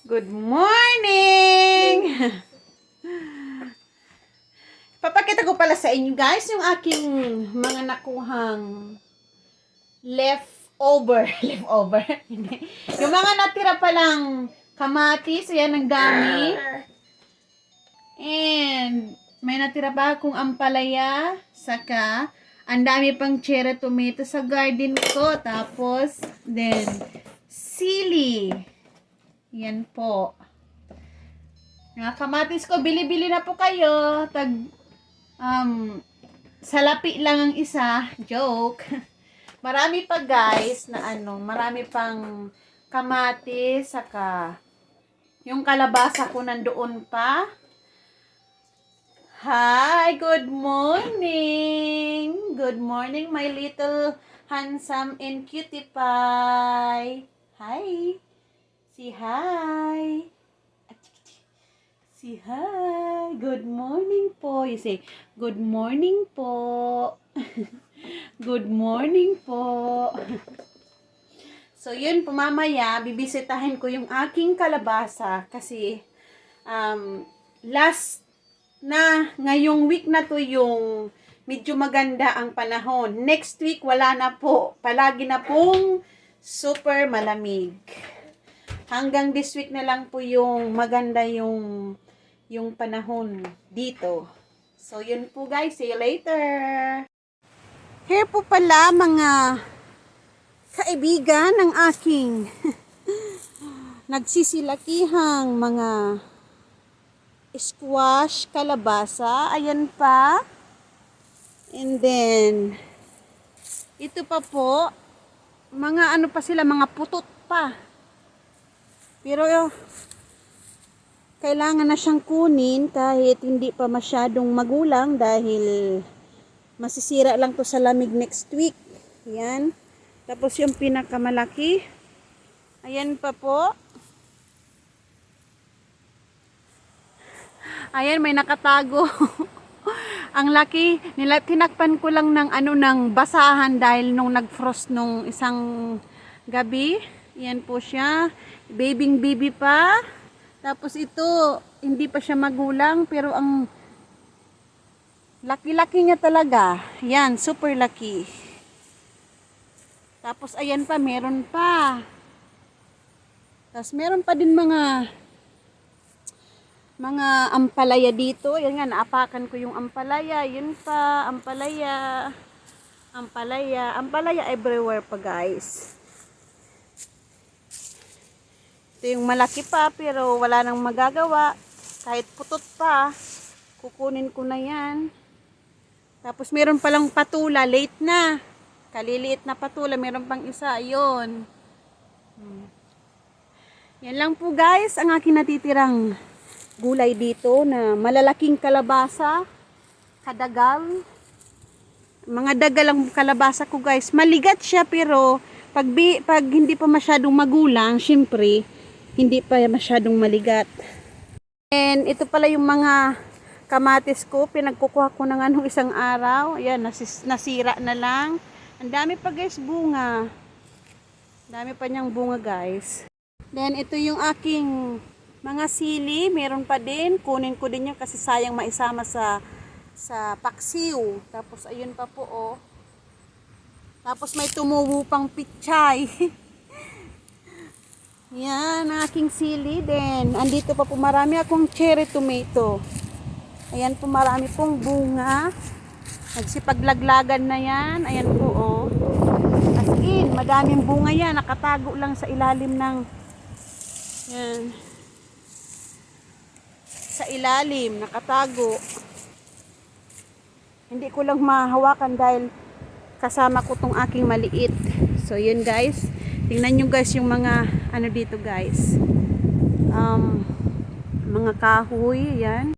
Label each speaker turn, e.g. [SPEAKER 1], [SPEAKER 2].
[SPEAKER 1] Good morning! Papakita ko pala sa inyo guys yung aking mga nakuhang leftover. Yung mga natira palang kamatis, ayan ang dami. And may natira pa akong ampalaya, saka ang dami pang cherry tomato sa garden ko. Tapos, then, sili. Yan po. Mga kamatis ko, bili-bili na po kayo. Salapi lang ang isa. Joke. Marami pa guys na marami pang kamatis, saka yung kalabasa ko nandoon pa. Hi, good morning. Good morning, my little handsome and cutie pie. Hi. Say hi. Say hi. Good morning po. You say, good morning po. Good morning po. So, yun po mamaya, bibisitahin ko yung aking kalabasa kasi ngayong week na to yung medyo maganda ang panahon. Next week, wala na po. Palagi na pong super malamig. Hanggang this week na lang po yung maganda yung panahon dito. So, yun po guys. See you later. Here po pala mga kaibigan ng aking nagsisilakihang mga squash, kalabasa. Ayan pa. And then, ito pa po. Mga pa sila, mga putot pa. Pero kailangan na siyang kunin kahit hindi pa masyadong magulang dahil masisira lang to sa lamig next week. Yan. Tapos yung pinakamalaki. Ayan pa po. Ayan, may nakatago. Ang laki. Tinakpan ko lang ng basahan dahil nung nag-frost nung isang gabi. Yan po siya. Baby pa. Tapos ito, hindi pa siya magulang. Pero ang laki-laki niya talaga. Yan, super laki. Tapos ayan pa, meron pa. Tapos meron pa din mga ampalaya dito. Yan nga, naapakan ko yung ampalaya. Yun pa, ampalaya. Ampalaya everywhere pa guys. Ito yung malaki pa pero wala nang magagawa. Kahit putot pa, kukunin ko na yan. Tapos meron palang patula, late na. Kaliliit na patula, meron pang isa, ayun. Yan lang po guys, ang aking natitirang gulay dito na malalaking kalabasa, kadagal. Mga dagal ang kalabasa ko guys. Maligat siya pero pag hindi pa masyadong magulang, syempre, hindi pa masyadong maligat. And ito pala yung mga kamatis ko. Pinagkukuha ko na nga isang araw. Ayan, nasira na lang. Ang dami pa guys, bunga. Ang dami pa niyang bunga guys. Then ito yung aking mga sili. Meron pa din. Kunin ko din yan kasi sayang maisama sa paksiw. Tapos ayun pa po oh. Tapos may tumubo pang pichay. Yan, aking sili din. Andito pa po marami akong cherry tomato. Ayan po, marami pong bunga. Nagsipaglaglagan na yan. Ayan po, oh. As in, madaming bunga yan. Nakatago lang sa ilalim ng yan. Sa ilalim, nakatago. Hindi ko lang mahawakan dahil kasama ko tong aking maliit. So, yun guys. Tingnan nyo guys yung mga dito guys. Mga kahoy, yan.